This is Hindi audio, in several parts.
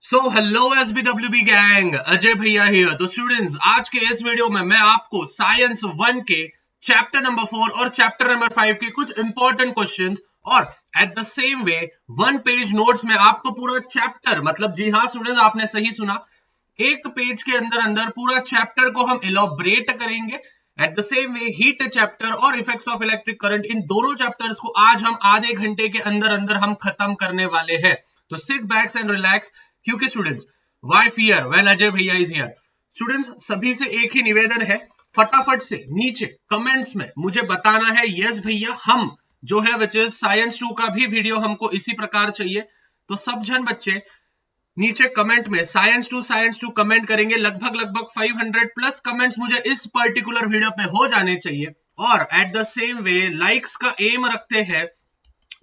So hello SBWB gang, Ajay भैया हियर। तो स्टूडेंट्स, आज के इस वीडियो में मैं आपको साइंस 1 के चैप्टर नंबर 4 और चैप्टर नंबर 5 के कुछ इंपॉर्टेंट क्वेश्चंस और at the same way 1 page notes में आपको पूरा चैप्टर, मतलब जी हाँ स्टूडेंट्स, आपने सही सुना, एक पेज के अंदर अंदर पूरा चैप्टर को हम इलॉबरेट करेंगे। Eight the same way heat chapter और इफेक्ट्स ऑफ इलेक्ट्रिक करंट, इन दोनों चैप्टर्स को आज हम आधे घंटे के अंदर अंदर हम खत्म करने वाले हैं। तो सिट बैक्स एंड रिलैक्स, क्योंकि students, why fear when Ajay भैया इज हियर। स्टूडेंट्स, सभी से एक ही निवेदन है, फटाफट से नीचे कमेंट्स में मुझे बताना है यस भैया हम जो है विच इज साइंस 2 का भी वीडियो हमको इसी प्रकार चाहिए। तो सब जन बच्चे नीचे कमेंट में साइंस टू कमेंट करेंगे। लगभग लगभग 500 प्लस कमेंट्स मुझे इस पर्टिकुलर वीडियो पे हो जाने चाहिए। और at the same way likes का एम रखते हैं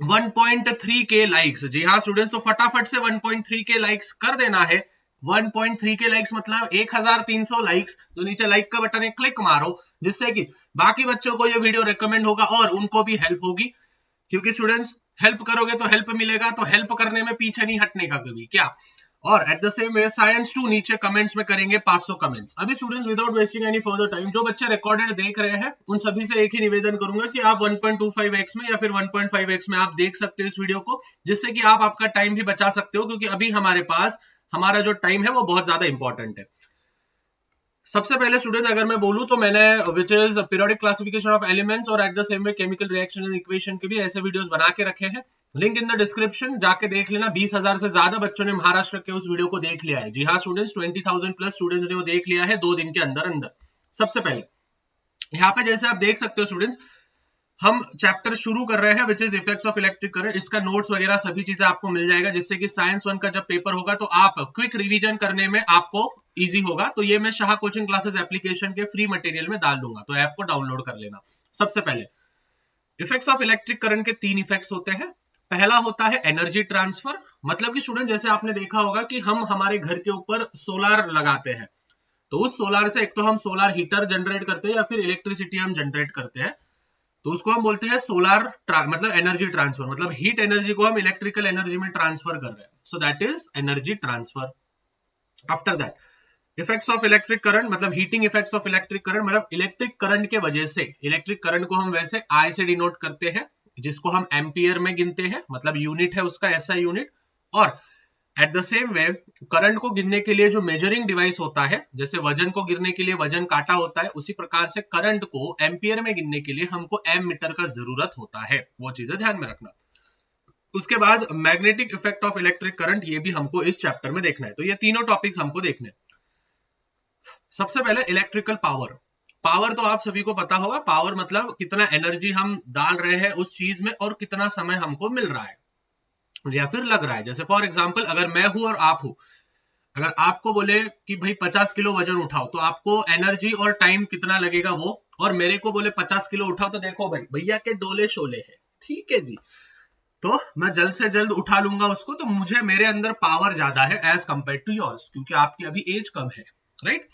1.3 के लाइक्स। जी हाँ स्टूडेंट्स, तो फटाफट से 1.3 के लाइक्स कर देना है। 1.3 के लाइक्स मतलब 1300 लाइक्स। तो नीचे लाइक का बटन है, क्लिक मारो, जिससे कि बाकी बच्चों को ये वीडियो रिकमेंड होगा और उनको भी हेल्प होगी। क्योंकि स्टूडेंट्स, हेल्प करोगे तो हेल्प मिलेगा, तो हेल्प करने में पीछे नहीं हटने का कभी, क्या। और at the same way science 2 नीचे कमेंट्स में करेंगे 500 कमेंट्स। अभी students, without wasting any further time, जो बच्चे रिकॉर्डेड देख रहे हैं उन सभी से एक ही निवेदन करूंगा कि आप 1.25x में या फिर 1.5x में आप देख सकते हो इस वीडियो को, जिससे कि आप आपका टाइम भी बचा सकते हो। क्योंकि अभी हमारे पास हमारा जो टाइम है वो बहुत ज्यादा इंपॉर्टेंट है। सबसे पहले स्टूडेंट, अगर मैं बोलूं तो मैंने which is periodic classification of elements और at the same way chemical reaction and equation के भी ऐसे वीडियोस बना के रखे हैं। लिंक इन द डिस्क्रिप्शन, जाके देख लेना। 20,000 से ज्यादा बच्चों ने महाराष्ट्र के उस वीडियो को देख लिया है। जी हाँ स्टूडेंट्स, 20,000 प्लस स्टूडेंट्स ने वो देख लिया है 2 दिन के अंदर अंदर। सबसे पहले यहाँ पे जैसे आप देख सकते हो स्टूडेंट्स, हम चैप्टर शुरू कर रहे हैं which is effects of electric current. इसका नोट्स वगैरह सभी चीजें आपको मिल जाएगा, जिससे कि साइंस 1 का जब पेपर होगा तो आप क्विक रिवीजन करने में आपको इजी होगा। तो ये मैं शाह कोचिंग क्लासेस एप्लीकेशन के फ्री मटेरियल में डाल दूंगा, तो ऐप को डाउनलोड कर लेना। सबसे पहले इफेक्ट्स ऑफ इलेक्ट्रिक करंट के 3 इफेक्ट्स होते हैं। पहला होता है एनर्जी ट्रांसफर, मतलब कि स्टूडेंट जैसे आपने देखा होगा कि हम हमारे घर के ऊपर सोलार लगाते हैं, तो उस सोलार से एक तो हम सोलार हीटर जनरेट करते हैं या फिर इलेक्ट्रिसिटी हम जनरेट करते हैं। तो उसको हम बोलते हैं सोलार मतलब एनर्जी ट्रांसफर, मतलब हीट एनर्जी को हम इलेक्ट्रिकल एनर्जी में ट्रांसफर कर रहे हैं। So that is energy transfer. After that effects of electric current, मतलब heating effects of electric current, मतलब इलेक्ट्रिक करंट के वजह से, इलेक्ट्रिक करंट को हम वैसे आई से डिनोट करते हैं, जिसको हम एम्पियर में गिनते हैं, मतलब यूनिट है उसका ऐसा यूनिट। और at the same way current को गिनने के लिए जो मेजरिंग डिवाइस होता है, जैसे वजन को गिनने के लिए वजन काटा होता है, उसी प्रकार से करंट को एम्पियर में गिनने के लिए हमको एम मीटर का जरूरत होता है। वो चीजें ध्यान में रखना। उसके बाद magnetic effect of electric current, ये भी हमको इस चैप्टर में देखना है। तो ये तीनों टॉपिक्स हमको देखने हैं। सबसे पहले इलेक्ट्रिकल पावर। पावर तो आप सभी को पता होगा, पावर मतलब कितना एनर्जी हम डाल रहे हैं उस चीज में और कितना समय हमको मिल रहा है या फिर लग रहा है। जैसे फॉर एग्जाम्पल, अगर मैं हूं और आप हूं, अगर आपको बोले कि भाई 50 किलो वजन उठाओ, तो आपको एनर्जी और टाइम कितना लगेगा वो, और मेरे को बोले 50 किलो उठाओ, तो देखो भाई भैया के डोले शोले है, ठीक है जी, तो मैं जल्द से जल्द उठा लूंगा उसको, तो मुझे मेरे अंदर पावर ज्यादा है एज कंपेयर टू योर्स, क्योंकि आपकी अभी एज कम है, राइट।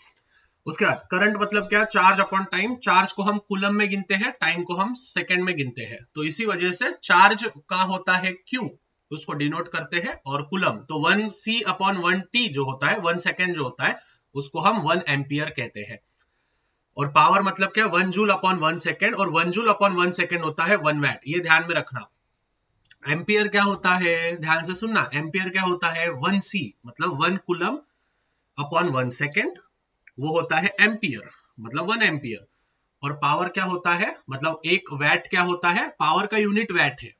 उसके बाद करंट मतलब क्या, चार्ज अपॉन टाइम। चार्ज को हम कूलम में गिनते हैं, टाइम को हम सेकंड में गिनते हैं, तो इसी वजह से चार्ज का होता है क्यू, उसको डिनोट करते हैं, और कूलम तो 1c अपॉन 1t जो होता है, 1 सेकेंड जो होता है, उसको हम 1 एम्पियर कहते हैं। और पावर मतलब क्या, 1 जूल अपॉन 1 सेकेंड, और 1 जूल अपॉन 1 सेकेंड होता है 1 वैट। ये ध्यान में रखना। एम्पियर क्या होता है, ध्यान से सुनना, एम्पियर क्या होता है, 1c मतलब 1 कूलम अपॉन 1 सेकेंड, वो होता है एम्पियर, मतलब 1 एम्पियर। और पावर क्या होता है, मतलब एक वैट क्या होता है, पावर का यूनिट वैट है,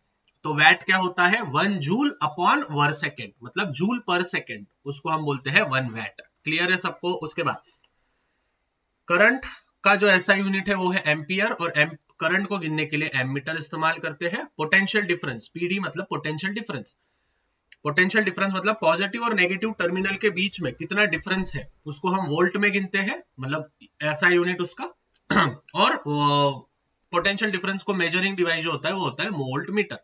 तो वैट क्या होता है, 1 जूल अपॉन वर सेकेंड, मतलब जूल पर सेकेंड, उसको हम बोलते हैं 1 वैट। क्लियर है सबको। उसके बाद करंट का जो ऐसा यूनिट है वो है एम्पियर, और करंट को गिनने के लिए एमीटर इस्तेमाल करते हैं। पोटेंशियल डिफरेंस, पीडी मतलब पोटेंशियल डिफरेंस। पोटेंशियल डिफरेंस मतलब पॉजिटिव और नेगेटिव टर्मिनल के बीच में कितना डिफरेंस है, उसको हम वोल्ट में गिनते हैं, मतलब ऐसा यूनिट उसका। और पोटेंशियल डिफरेंस को मेजरिंग डिवाइस जो होता है वो होता है वोल्ट मीटर।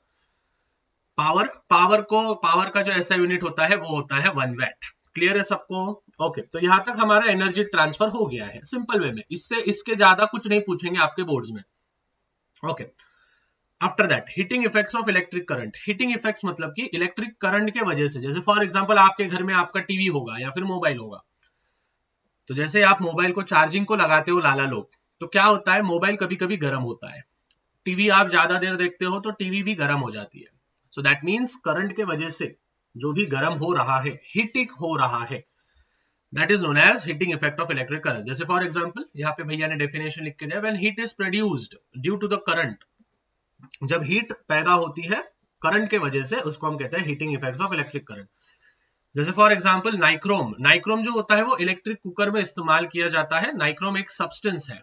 पावर का जो ऐसा यूनिट होता है वो होता है 1 वैट। क्लियर है सबको। ओके, तो यहां तक हमारा एनर्जी ट्रांसफर हो गया है सिंपल वे में, इससे इसके ज्यादा कुछ नहीं पूछेंगे आपके बोर्ड्स में। Okay, after that heating effects of electric current. Heating effects मतलब कि इलेक्ट्रिक करंट के वजह से, जैसे फॉर एग्जांपल आपके घर में आपका टीवी होगा या फिर मोबाइल होगा, तो जैसे आप मोबाइल को चार्जिंग को लगाते हो लाला लोग, तो क्या होता है मोबाइल कभी कभी गर्म होता है, टीवी आप ज्यादा देर देखते हो तो टीवी भी गर्म हो जाती है। सो दैट मीन्स करंट के वजह से जो भी गर्म हो रहा है, हीटिंग हो रहा है, that is known as heating effect of electric current. जैसे फॉर एग्जांपल यहाँ पे भैया ने डेफिनेशन लिख के दिया, when heat is produced due to the current, जब हीट पैदा होती है करंट के वजह से, उसको हम कहते हैं heating effects of electric current. जैसे फॉर एग्जांपल नाइक्रोम, नाइक्रोम जो होता है वो इलेक्ट्रिक कुकर में इस्तेमाल किया जाता है। नाइक्रोम एक सब्सटेंस है।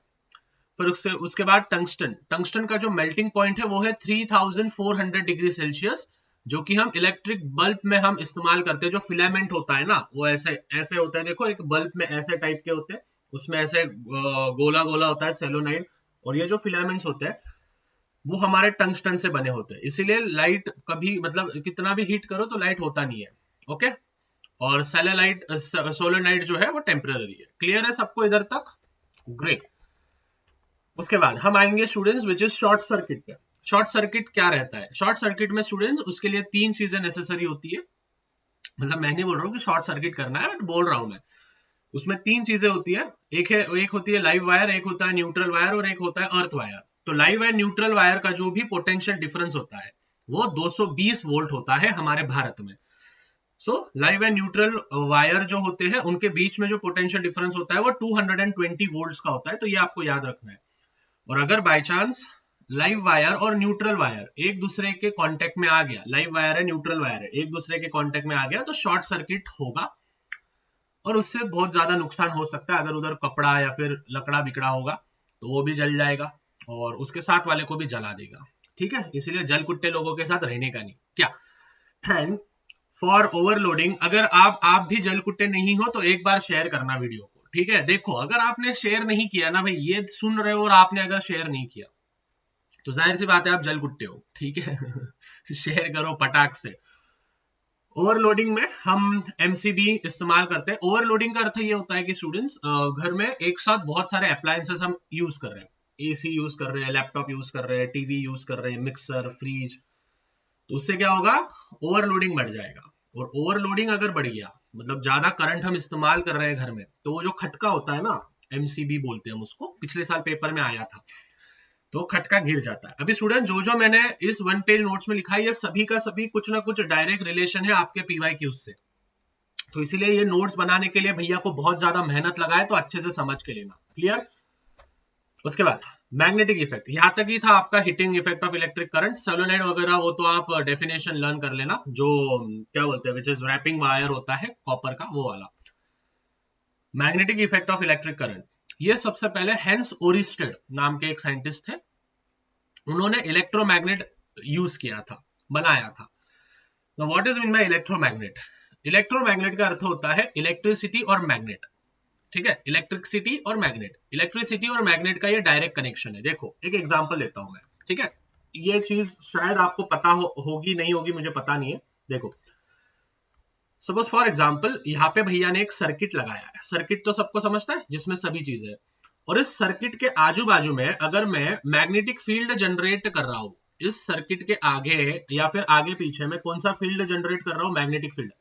फिर उसके बाद टंगस्टन, टंगस्टन का जो मेल्टिंग पॉइंट है वो है 3400 डिग्री सेल्सियस, जो कि हम इलेक्ट्रिक बल्ब में हम इस्तेमाल करते हैं। जो फिलामेंट होता है ना वो ऐसे ऐसे होता है, देखो एक बल्ब में ऐसे टाइप के होते हैं, उसमें ऐसे गोला गोला होता है सेलोनाइड, और ये जो फिलामेंट्स होते हैं वो हमारे टंगस्टन से बने होते हैं। इसीलिए लाइट कभी मतलब कितना भी हीट करो तो लाइट होता नहीं है। ओके, और सेलेनाइट सोलेनाइट जो है वो टेम्पररी है। क्लियर है सबको इधर तक? ग्रेट। उसके बाद हम आएंगे students which is short circuit पे। शॉर्ट सर्किट क्या रहता है? शॉर्ट सर्किट में स्टूडेंट्स उसके लिए तीन चीजें नेसेसरी होती है। मतलब मैं नहीं बोल रहा हूँ कि शॉर्ट सर्किट करना है, बट बोल रहा हूं मैं, उसमें तीन चीजें होती है। एक होती है लाइव वायर, एक होता है न्यूट्रल वायर, और एक होता है अर्थ वायर। तो लाइव एंड न्यूट्रल वायर का जो भी पोटेंशियल डिफरेंस होता है वो 220 वोल्ट होता है हमारे भारत में। सो लाइव एंड न्यूट्रल वायर जो होते हैं उनके बीच में जो पोटेंशियल डिफरेंस होता है वो 220 वोल्ट्स का होता है। तो ये आपको याद रखना है। और अगर बाय चांस लाइव वायर और न्यूट्रल वायर एक दूसरे के कांटेक्ट में आ गया, लाइव वायर है न्यूट्रल वायर है, एक दूसरे के कांटेक्ट में आ गया, तो शॉर्ट सर्किट होगा और उससे बहुत ज्यादा नुकसान हो सकता है। अगर उधर कपड़ा या फिर लकड़ा बिकड़ा होगा तो वो भी जल जाएगा और उसके साथ वाले को भी जला देगा। ठीक है, इसलिए जल कुट्टे लोगों के साथ रहने का नहीं। क्या? एंड फॉर ओवरलोडिंग, अगर आप भी जल कुट्टे नहीं हो तो एक बार शेयर करना वीडियो को। ठीक है, देखो अगर आपने शेयर नहीं किया ना भाई, ये सुन रहे हो और आपने अगर शेयर नहीं किया तो जाहिर सी बात है आप जल कुट्टे हो। ठीक है शेयर करो पटाख से। ओवरलोडिंग में हम एमसीबी इस्तेमाल करते हैं। ओवरलोडिंग का अर्थ ये होता है कि स्टूडेंट्स घर में एक साथ बहुत सारे अप्लायंसेस हम यूज कर रहे हैं, एसी यूज कर रहे हैं, लैपटॉप यूज कर रहे हैं, टीवी यूज कर रहे हैं, मिक्सर, फ्रिज, तो उससे क्या होगा? ओवरलोडिंग बढ़ जाएगा। और ओवरलोडिंग अगर बढ़ गया मतलब ज्यादा करंट हम इस्तेमाल कर रहे हैं घर में, तो वो जो खटका होता है ना, एमसीबी बोलते हैं हम उसको, पिछले साल पेपर में आया था, तो खटका गिर जाता है। अभी स्टूडेंट जो जो मैंने इस वन पेज नोट्स में लिखा है ये सभी का सभी कुछ ना कुछ डायरेक्ट रिलेशन है आपके पीवाई क्यूज से। तो इसलिए ये नोट्स बनाने के लिए भैया को बहुत ज्यादा मेहनत लगा है, तो अच्छे से समझ के लेना। क्लियर? उसके बाद मैग्नेटिक इफेक्ट, यहां तक ही था आपका heating effect of electric current. Solenoid वगैरह वो तो आप डेफिनेशन लर्न कर लेना, जो क्या बोलते हैं विच इज रैपिंग वायर होता है कॉपर का, वो वाला। Magnetic effect of electric current, ये सबसे पहले हेंस ओरिस्टेड नाम के एक साइंटिस्ट थे, उन्होंने इलेक्ट्रोमैग्नेट यूज किया था, बनाया था। Now, what is mean by electromagnet? Electromagnet का अर्थ होता है इलेक्ट्रिसिटी और मैग्नेट। ठीक है, इलेक्ट्रिसिटी और मैग्नेट, इलेक्ट्रिसिटी और मैग्नेट का ये डायरेक्ट कनेक्शन है। देखो एक एग्जांपल देता हूं मैं। ठीक है, ये चीज शायद आपको पता होगी नहीं होगी मुझे पता नहीं है। देखो सपोज फॉर एग्जांपल यहाँ पे भैया ने एक सर्किट लगाया है। सर्किट तो सबको समझता है जिसमें सभी चीजें है, और इस सर्किट के आजू बाजू में अगर मैं मैग्नेटिक फील्ड जनरेट कर रहा हूं, इस सर्किट के आगे या फिर आगे पीछे में कौन सा फील्ड जनरेट कर रहा हूं? Magnetic field.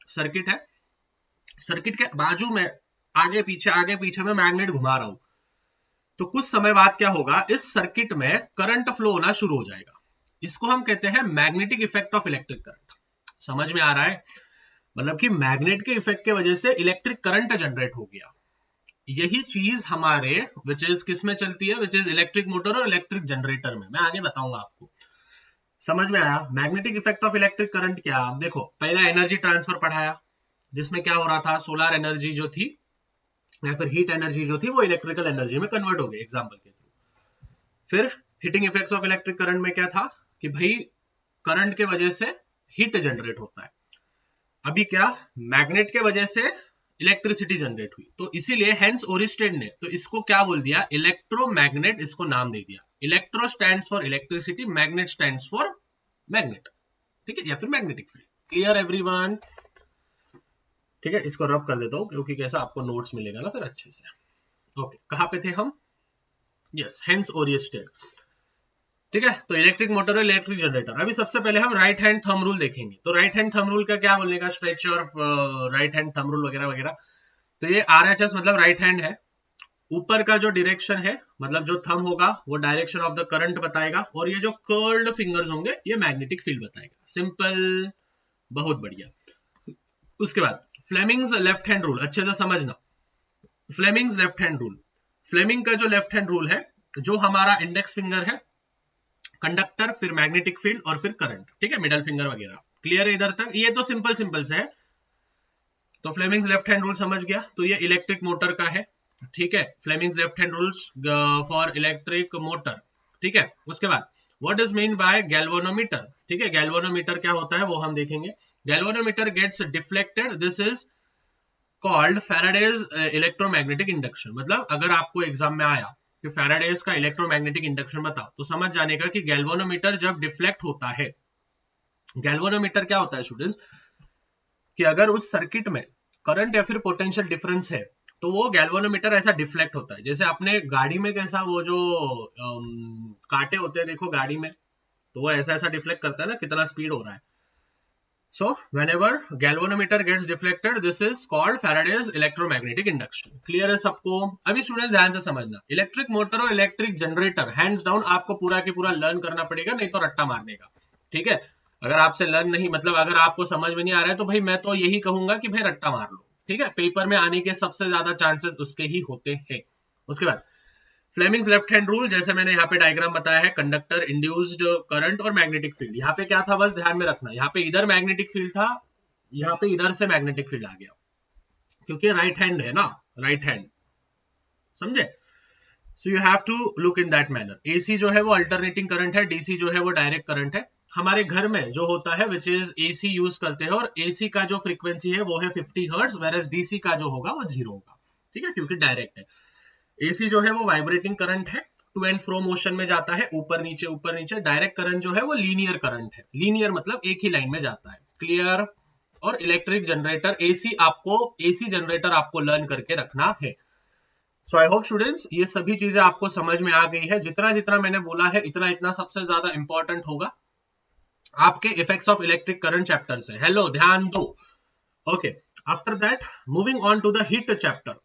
सर्किट है, सर्किट के बाजू में आगे पीछे में मैग्नेट घुमा रहा हूं, तो कुछ समय बाद क्या होगा? इस सर्किट में करंट फ्लो होना शुरू हो जाएगा। इसको हम कहते हैं magnetic effect of electric current. समझ में आ रहा है? मतलब कि मैग्नेट के इफेक्ट के वजह से इलेक्ट्रिक करंट जनरेट हो गया। यही चीज हमारे विच इज किस में चलती है? विच इज इलेक्ट्रिक मोटर और इलेक्ट्रिक जनरेटर में। मैं आगे बताऊंगा आपको। समझ में आया? Magnetic effect of electric current क्या? देखो पहले एनर्जी ट्रांसफर पढ़ाया, जिसमें क्या हो रहा था? सोलर एनर्जी जो थी या फिर हीट एनर्जी जो थी वो इलेक्ट्रिकल एनर्जी में कन्वर्ट हो गई एग्जाम्पल के थ्रू। फिर heating effects of electric current में क्या था कि भाई करंट के वजह से हीट जनरेट होता है। अभी क्या? मैग्नेट के वजह से इलेक्ट्रिसिटी जनरेट हुई, तो इसीलिए हेंस ओरिस्टेड ने तो इसको क्या बोल दिया? इलेक्ट्रोमैग्नेट इसको नाम दे दिया। Electro stands for electricity, magnet stands for magnet. ठीक है, या फिर मैग्नेटिक फील्ड। Clear everyone? ठीक है, इसको रब कर देता हूं क्योंकि कैसा आपको नोट्स मिलेगा ना फिर अच्छे से। ओके, कहां पे थे हम? Yes, Hans Oersted. ठीक है। तो इलेक्ट्रिक मोटर और इलेक्ट्रिक जनरेटर। अभी सबसे पहले हम राइट हैंड थंब रूल देखेंगे। तो राइट हैंड थंब रूल का क्या बोलने का, स्ट्रेच और राइट हैंड थंब रूल वगैरह वगैरह। तो ये RHS मतलब राइट हैंड है। ऊपर का जो डायरेक्शन है मतलब जो थंब होगा वो डायरेक्शन ऑफ द करंट बताएगा, और ये जो कर्ल्ड फिंगर्स होंगे ये मैग्नेटिक फील्ड बताएगा। सिंपल, बहुत बढ़िया। उसके बाद फ्लेमिंग्स लेफ्ट हैंड रूल अच्छे से समझना। Fleming's left hand rule, Fleming का जो लेफ्ट हैंड रूल है, जो हमारा इंडेक्स फिंगर है, कंडक्टर, फिर मैग्नेटिक फील्ड और फिर करंट, ठीक है, मिडल फिंगर वगैरह। क्लियर है इधर तक? ये तो सिंपल सिंपल से है। तो फ्लेमिंग्स लेफ्ट हैंड रूल समझ गया। तो ये इलेक्ट्रिक मोटर का है, ठीक है। Fleming's left hand rules for electric motor, ठीक है। उसके बाद what is mean by galvanometer, ठीक है। गैल्वेनोमीटर क्या होता है वो हम देखेंगे। Galvanometer gets deflected, this is called Faraday's electromagnetic induction. मतलब अगर आपको एग्जाम में आया कि फैराडेज का इलेक्ट्रोमैग्नेटिक इंडक्शन बताओ, तो समझ जाने का कि गैल्वेनोमीटर जब डिफ्लेक्ट होता है, गैल्वेनोमीटर क्या होता है स्टूडेंट्स, कि अगर उस सर्किट में करंट या फिर पोटेंशियल डिफरेंस है तो वो गैल्वेनोमीटर ऐसा डिफ्लेक्ट होता है। जैसे अपने गाड़ी में कैसा वो जो कांटे होते हैं देखो गाड़ी में, तो वो ऐसा ऐसा डिफ्लेक्ट करता है ना, कितना स्पीड हो रहा है। So whenever galvanometer gets deflected, this is called Faraday's electromagnetic induction. Clear है सबको? अभी स्टूडेंट ध्यान से समझना, इलेक्ट्रिक मोटर और इलेक्ट्रिक जनरेटर हैंड्स डाउन आपको पूरा के पूरा लर्न करना पड़ेगा, नहीं तो रट्टा मारने का, ठीक है। अगर आपसे लर्न नहीं, मतलब अगर आपको समझ में नहीं आ रहा है तो भाई मैं तो यही कहूंगा कि भाई रट्टा मार लो, ठीक है। पेपर में आने के सबसे ज्यादा चांसेस उसके ही होते हैं। उसके बाद फ्लेमिंग्स लेफ्ट हैंड रूल, जैसे मैंने यहाँ पे डायग्राम बताया है, कंडक्टर, इंड्यूस्ड करंट और मैग्नेटिक फील्ड। यहाँ पे क्या था बस ध्यान में रखना, यहाँ पे इधर मैग्नेटिक फील्ड था, यहाँ पे इधर से मैग्नेटिक फील्ड आ गया, क्योंकि राइट हैंड है ना, राइट हैंड, समझे। So you have to look in that manner. AC जो है वो अल्टरनेटिंग करंट है, डीसी जो है वो डायरेक्ट करंट है। हमारे घर में जो होता है विच इज एसी यूज करते हैं, और एसी का जो फ्रीक्वेंसी है वो है 50 हर्ट्ज, वेयरएज डीसी का जो होगा वो 0 होगा, ठीक है, क्योंकि डायरेक्ट है। एसी जो है वो वाइब्रेटिंग करंट है, टू एंड फ्रो मोशन में जाता है, ऊपर नीचे ऊपर नीचे। डायरेक्ट करंट जो है वो लीनियर करंट है, लीनियर मतलब एक ही लाइन में जाता है। क्लियर? और इलेक्ट्रिक जनरेटर, एसी जनरेटर आपको लर्न करके रखना है। सो आई होप स्टूडेंट्स ये सभी चीजें आपको समझ में आ गई है। जितना जितना मैंने बोला है इतना इतना सबसे ज्यादा इंपॉर्टेंट होगा आपके effects of electric current chapter से। हेलो, ध्यान दो। Okay, after that moving on to the heat chapter.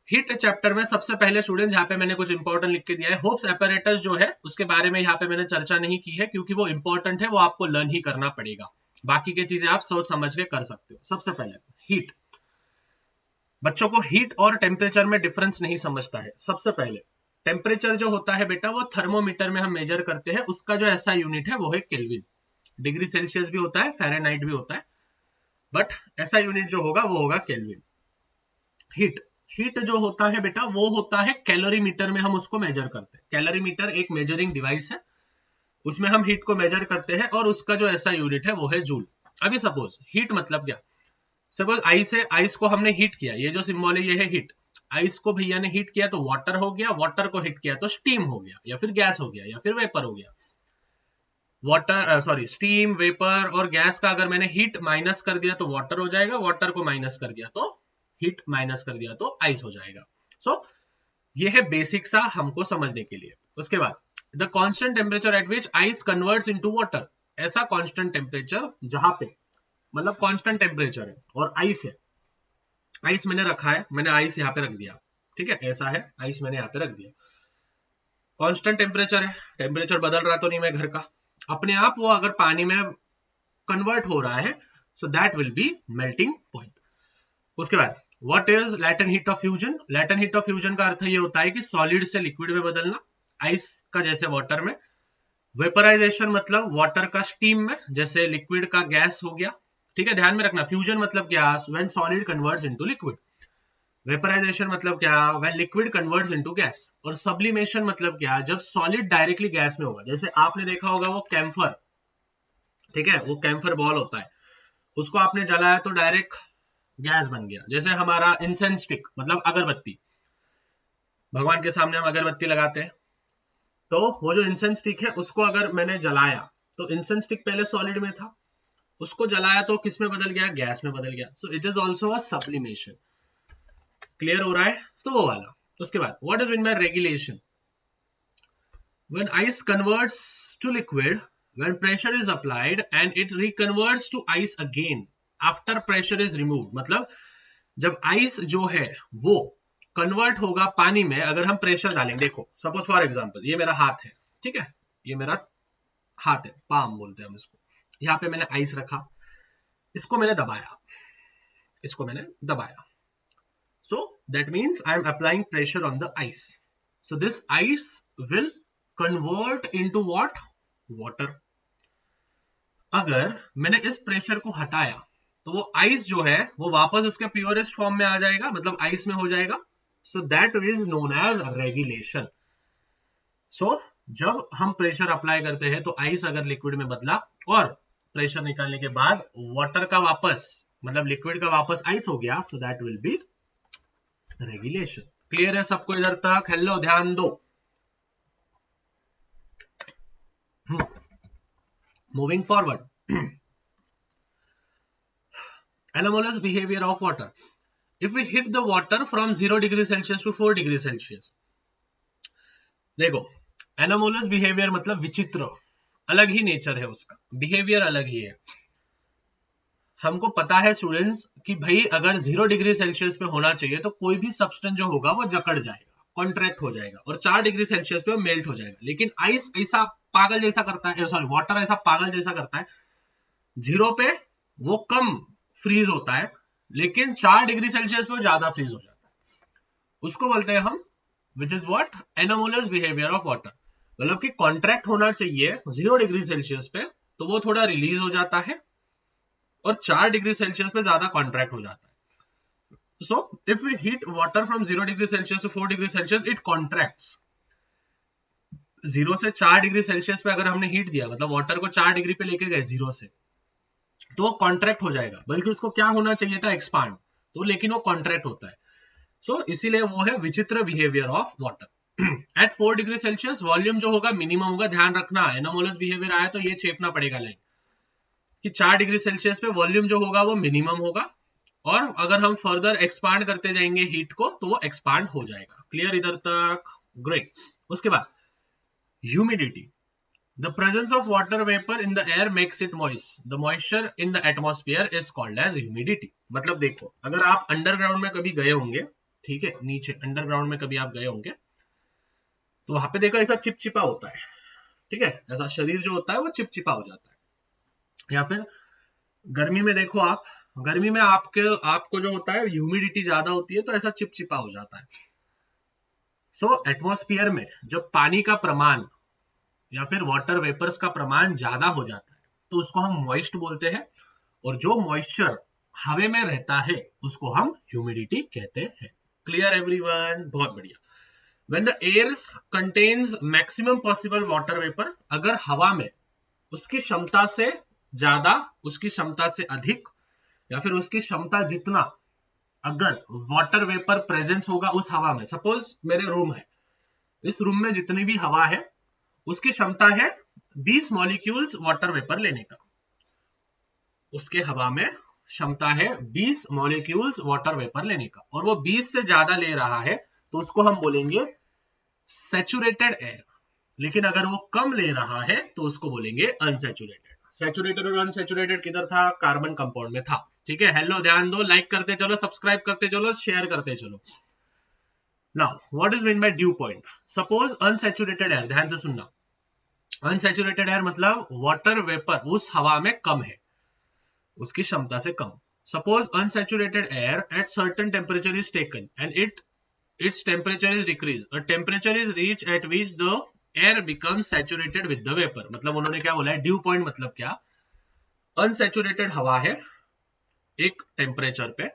Heat chapter में सबसे पहले स्टूडेंट्स यहाँ पे मैंने कुछ इंपॉर्टेंट लिख के दिया है। होप्स एपरेटस जो है उसके बारे में यहाँ पे मैंने चर्चा नहीं की है, क्योंकि वो इंपॉर्टेंट है, वो आपको लर्न ही करना पड़ेगा। बाकी की चीजें आप सोच समझ के कर सकते हो। सबसे पहले हीट, बच्चों को हीट और टेम्परेचर में डिफरेंस नहीं समझता है। सबसे पहले टेम्परेचर जो होता है बेटा वो थर्मोमीटर में हम मेजर करते हैं, उसका जो ऐसा यूनिट है वो है केल्विन। डिग्री सेल्सियस भी होता है, फ़ारेनहाइट भी होता है, बट ऐसा यूनिट जो होगा वो होगा केल्विन। हीट, हीट जो होता है बेटा वो होता है कैलोरीमीटर में, हम उसको मेजर करते हैं। कैलोरीमीटर एक मेजरिंग डिवाइस है, उसमें हम हीट को मेजर करते हैं, और उसका जो ऐसा यूनिट है वो है जूल। अभी सपोज हीट मतलब क्या, सपोज आइस को हमने हीट किया, ये जो सिंबल है ये है हीट। आइस को भैया ने हीट किया तो वाटर हो गया, वाटर को हीट किया तो स्टीम हो गया, या फिर गैस हो गया, या फिर वेपर हो गया। स्टीम, वेपर और गैस का अगर मैंने हीट माइनस कर दिया तो वाटर हो जाएगा, वाटर को माइनस कर दिया तो हीट, माइनस कर दिया तो आइस हो जाएगा। सो ये है बेसिक सा हमको समझने के लिए। उसके बाद the constant temperature at which ice converts into water, ऐसा कांस्टेंट टेम्परेचर जहां पे मतलब कांस्टेंट टेम्परेचर है और आइस है। आइस मैंने रखा है, मैंने आइस यहाँ पे रख दिया, ठीक है, ऐसा है, आइस मैंने यहाँ पे रख दिया। कांस्टेंट टेम्परेचर है, टेम्परेचर बदल रहा तो नहीं मैं घर का, अपने आप वो अगर पानी में कन्वर्ट हो रहा है, so that will be melting point. उसके बाद what is latent heat of fusion. Latent heat of fusion का अर्थ ये होता है कि सॉलिड से लिक्विड में बदलना, आइस का जैसे वाटर में। वेपराइजेशन मतलब वाटर का स्टीम में, जैसे लिक्विड का गैस हो गया, ठीक है, ध्यान में रखना। फ्यूजन मतलब क्या, when solid converts into liquid. Vaporisation मतलब क्या, when liquid converts into gas. और सब्लिमेशन मतलब क्या, जब सॉलिड डायरेक्टली गैस में होगा। जैसे आपने देखा होगा वो कैम्फर, ठीक है, वो कैम्फर बॉल होता है, उसको आपने जलाया तो डायरेक्ट गैस बन गया। जैसे हमारा इंसेंस स्टिक मतलब अगरबत्ती, भगवान के सामने हम अगरबत्ती लगाते हैं, तो वो जो इंसेंस स्टिक है उसको अगर मैंने जलाया तो इंसेंस स्टिक पहले सॉलिड में था, उसको जलाया तो किस में बदल गया, गैस में बदल गया। So it is also a sublimation. Clear हो रहा है? तो वो वाला। उसके बाद what is mean bye regulation. When ice converts to liquid, when pressure is applied and it reconverts to ice again after pressure is removed, मतलब जब आइस जो है वो कन्वर्ट होगा पानी में अगर हम प्रेशर डालेंगे। देखो सपोज फॉर एग्जांपल ये मेरा हाथ है, ठीक है, ये मेरा हाथ है, पाम बोलते हैं हम इसको। यहाँ पे मैंने आइस रखा, इसको मैंने दबाया, इसको मैंने दबाया, so that means I am applying pressure on the ice. So this ice will convert into what? Water. अगर मैंने इस प्रेशर को हटाया तो वो आइस जो है वो वापस उसके प्योरेस्ट फॉर्म में आ जाएगा, मतलब आइस में हो जाएगा। So that is known as regulation. So जब हम प्रेशर अप्लाई करते हैं तो आइस अगर लिक्विड में बदला और प्रेशर निकालने के बाद वाटर का वापस मतलब लिक्विड का वापस आइस हो गया, so that will be regulation. Clear है सबको इधर तक? हेलो, ध्यान दो। Moving forward, anomalous behavior of water. If we hit the water from 0 degree Celsius to 4 degree Celsius, देखो anomalous behavior मतलब विचित्र, अलग ही नेचर है उसका, बिहेवियर अलग ही है। हमको पता है स्टूडेंट्स कि भाई अगर 0 डिग्री सेल्सियस पे होना चाहिए तो कोई भी सब्सटेंस जो होगा वो जकड़ जाएगा, कॉन्ट्रैक्ट हो जाएगा, और 4 डिग्री सेल्सियस पे मेल्ट हो जाएगा। लेकिन आइस ऐसा पागल जैसा करता है, सॉरी वाटर ऐसा पागल जैसा करता है, 0 पे वो कम फ्रीज होता है लेकिन 4 डिग्री सेल्सियस पे ज्यादा फ्रीज हो जाता है। उसको बोलते हैं हम which is what? Anomalous behaviour of water. मतलब कि कॉन्ट्रैक्ट होना चाहिए 0 डिग्री सेल्सियस पे तो वो थोड़ा रिलीज हो जाता है, और 4 डिग्री सेल्सियस पे ज्यादा कॉन्ट्रैक्ट हो जाता है। So if we heat water from 0 degree Celsius to 4 degree Celsius it contracts. 0 से 4 डिग्री सेल्सियस पे अगर हमने हीट दिया मतलब वाटर को 4 डिग्री पे लेके गए 0 से, तो वो कॉन्ट्रैक्ट हो जाएगा, बल्कि उसको क्या होना चाहिए था? एक्सपांड, तो लेकिन वो कॉन्ट्रैक्ट होता है। सो इसीलिए वो है विचित्र behaviour of water. At 4 degree Celsius volume जो होगा मिनिमम होगा, ध्यान रखना। एनोमोलस बिहेवियर आया तो ये छेपना पड़ेगा लाइन कि 4 डिग्री सेल्सियस पे वॉल्यूम जो होगा वो मिनिमम होगा, और अगर हम फर्दर एक्सपांड करते जाएंगे हीट को तो वो एक्सपांड हो जाएगा। क्लियर इधर तक? ग्रेट। उसके बाद humidity, the presence of water vapor in the air makes it moist. The moisture in the atmosphere is called as humidity. मतलब देखो अगर आप अंडरग्राउंड में कभी गए होंगे, ठीक है, नीचे अंडरग्राउंड में कभी आप गए होंगे तो वहां पे देखो ऐसा चिपचिपा होता है, ठीक है, ऐसा शरीर जो होता है वो चिपचिपा हो जाता है। या फिर गर्मी में देखो आप, गर्मी में आपको जो होता है ह्यूमिडिटी ज्यादा होती है तो ऐसा चिपचिपा हो जाता है। सो एटमॉस्फेयर में जब पानी का प्रमाण या फिर वाटर वेपर्स का प्रमाण ज्यादा हो जाता है तो उसको हम मॉइस्ट बोलते हैं, और जो मॉइस्चर हवा में रहता है उसको हम ह्यूमिडिटी कहते हैं। Clear everyone? बहुत बढ़िया। When the air contains maximum possible water vapour, अगर हवा में उसकी क्षमता से ज्यादा, उसकी क्षमता से अधिक, या फिर उसकी क्षमता जितना अगर वाटर वेपर प्रेजेंस होगा उस हवा में, सपोज मेरे रूम है, इस रूम में जितनी भी हवा है उसकी क्षमता है 20 मॉलिक्यूल्स वाटर वेपर लेने का, उसके हवा में क्षमता है 20 मॉलिक्यूल्स वाटर वेपर लेने का, और वो 20 से ज्यादा ले रहा है तो उसको हम बोलेंगे सैचुरेटेड एयर। लेकिन अगर वो कम ले रहा है तो उसको बोलेंगे अनसैचुरेटेड। सैचुरेटेड और अनसैचुरेटेड किधर था? कार्बन कंपाउंड में था। ठीक है, हेलो, ध्यान दो, लाइक करते चलो, सब्सक्राइब करते चलो, शेयर करते चलो। Now what is mean by dew point? Suppose unsaturated air, ध्यान से सुनना, अनसैचुरेटेड एयर मतलब वाटर वेपर उस हवा में कम है, उसकी क्षमता से कम। Suppose unsaturated air at certain temperature is taken and its temperature is decreased. A temperature is reached at which the air becomes saturated with the vapor. मतलब उन्होंने क्या बोला है? ड्यू पॉइंट मतलब क्या? अनसैचुरेटेड हवा है एक टेम्परेचर पे,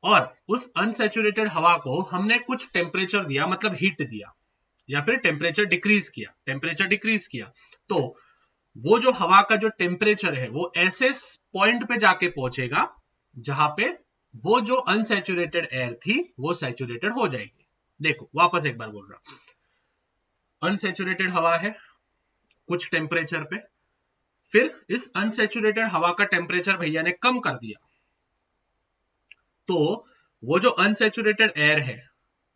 और उस अनसैचुरेटेड हवा को हमने कुछ टेम्परेचर दिया, मतलब हीट दिया, या फिर टेम्परेचर डिक्रीज किया, तो वो जो हवा का जो टेम्परेचर है वो ऐसे पॉइंट पे जाके पहुंचेगा जहां पे वो जो अनसैचुरेटेड एयर थी वो सैचुरेटेड हो जाएगी। देखो वापस एक बार बोल रहा हूं, अनसैचुरेटेड हवा है कुछ टेम्परेचर पे, फिर इस अनसैचुरेटेड हवा का टेम्परेचर भैया ने कम कर दिया, तो वो जो अनसैचुरेटेड एयर है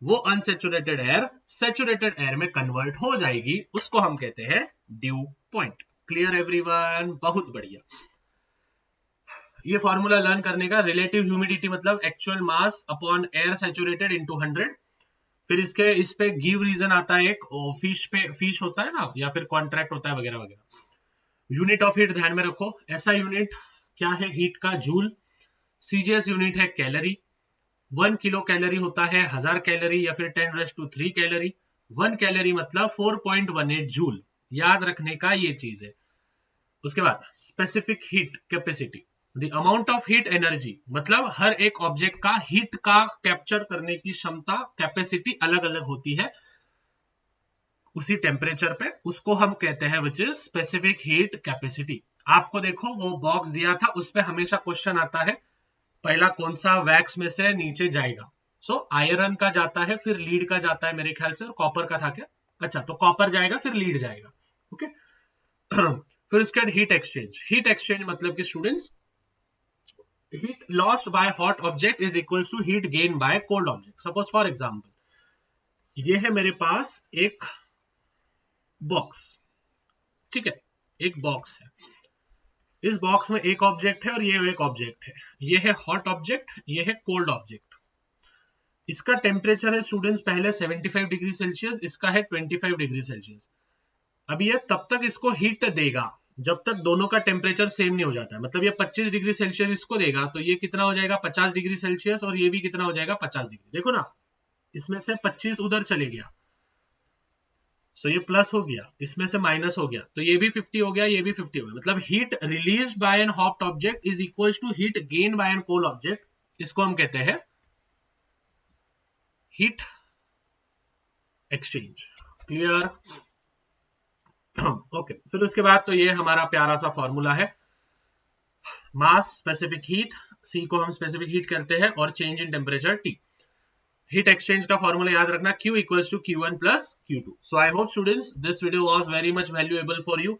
वो अनसेचुरेटेड एयर सैचुरेटेड एयर में कन्वर्ट हो जाएगी, उसको हम कहते हैं ड्यू पॉइंट। Clear everyone? बहुत बढ़िया। ये फॉर्मूला लर्न करने का, रिलेटिव ह्यूमिडिटी मतलब actual mass upon air saturated into 100। फिर इस पे गिव रीजन आता है एक, फिश होता है ना, या फिर कॉन्ट्रैक्ट होता है वगैरह वगैरह। यूनिट ऑफ हीट ध्यान में रखो, ऐसा यूनिट क्या है हीट का? जूल। सीजीएस यूनिट है कैलोरी। 1 किलो कैलोरी होता है 1000 कैलोरी या फिर 10⁻³ कैलोरी। 1 कैलोरी मतलब 4.18 जूल। याद रखने का ये चीज है। उसके बाद specific heat capacity, the amount of heat energy मतलब हर एक ऑब्जेक्ट का हीट का कैप्चर करने की क्षमता, कैपेसिटी अलग अलग होती है उसी टेम्परेचर पे, उसको हम कहते हैं which is specific heat capacity. आपको देखो वो बॉक्स दिया था, उस पे हमेशा क्वेश्चन आता है पहला कौन सा वैक्स में से नीचे जाएगा। सो आयरन का जाता है, फिर लीड का जाता है मेरे ख्याल से, और कॉपर का था क्या? अच्छा, तो कॉपर जाएगा फिर लीड जाएगा। ओके फिर उसके बाद हीट एक्सचेंज। हीट एक्सचेंज मतलब कि students, heat lost by hot object is equals to heat gain by cold object. Suppose for example ये है मेरे पास एक बॉक्स, ठीक है, एक बॉक्स है, इस बॉक्स में एक ऑब्जेक्ट है और ये एक ऑब्जेक्ट है, ये है हॉट ऑब्जेक्ट, ये है कोल्ड ऑब्जेक्ट। इसका टेम्परेचर है स्टूडेंट्स पहले 75 डिग्री सेल्सियस, इसका है 25 डिग्री सेल्सियस। अब ये तब तक इसको हीट देगा जब तक दोनों का टेम्परेचर सेम नहीं हो जाता है। मतलब ये 25 डिग्री सेल्सियस इसको देगा तो ये कितना हो जाएगा 50 डिग्री सेल्सियस, और ये भी कितना हो जाएगा 50 डिग्री। देखो ना, इसमें से 25 उधर चले गया, सो ये प्लस हो गया, इसमें से माइनस हो गया, तो ये भी 50 हो गया, ये भी 50 हो गया। मतलब heat release by an hot object is equal to heat gain by an cold object. इसको हम कहते हैं हीट एक्सचेंज। क्लियर? ओके फिर उसके बाद तो ये हमारा प्यारा सा फॉर्मूला है, मास स्पेसिफिक हीट, सी को हम स्पेसिफिक हीट करते हैं, और change in temperature t. Heat exchange का फॉर्मूला याद रखना, Q equals to Q1 plus Q2। So I hope students this video was very much valuable for you.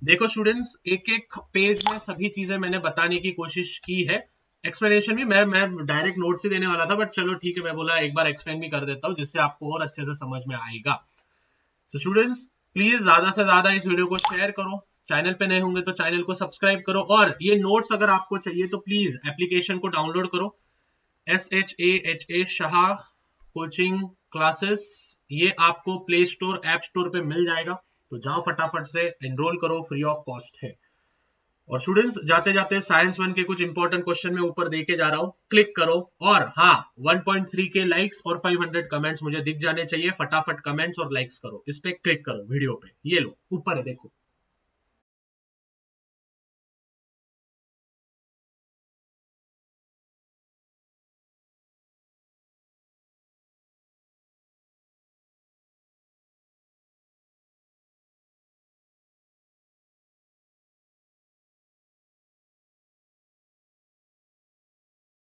देखो स्टूडेंट्स, एक एक पेज में सभी चीजें मैंने बताने की कोशिश की है। एक्सप्लेनेशन भी मैं डायरेक्ट नोट से देने वाला था, बट चलो ठीक है, मैं बोला एक बार एक्सप्लेन भी कर देता हूँ जिससे आपको और अच्छे से समझ में आएगा। सो स्टूडेंट्स प्लीज ज्यादा से ज्यादा इस वीडियो को शेयर करो, चैनल पे नए होंगे तो चैनल को सब्सक्राइब करो, और ये नोट्स अगर आपको चाहिए तो प्लीज एप्लीकेशन को डाउनलोड करो, SHAHA शाह कोचिंग क्लासेस, ये आपको प्ले स्टोर ऐप स्टोर पे मिल जाएगा, तो जाओ फटाफट से एनरोल करो, फ्री ऑफ कॉस्ट है। और स्टूडेंट्स जाते जाते साइंस 1 के कुछ इंपॉर्टेंट क्वेश्चन में ऊपर देके जा रहा हूं, क्लिक करो, और हाँ 1.3 के लाइक्स और 500 कमेंट्स मुझे दिख जाने चाहिए। फटाफट कमेंट्स और लाइक्स करो, इस पे क्लिक करो वीडियो पे, ये लो ऊपर है देखो।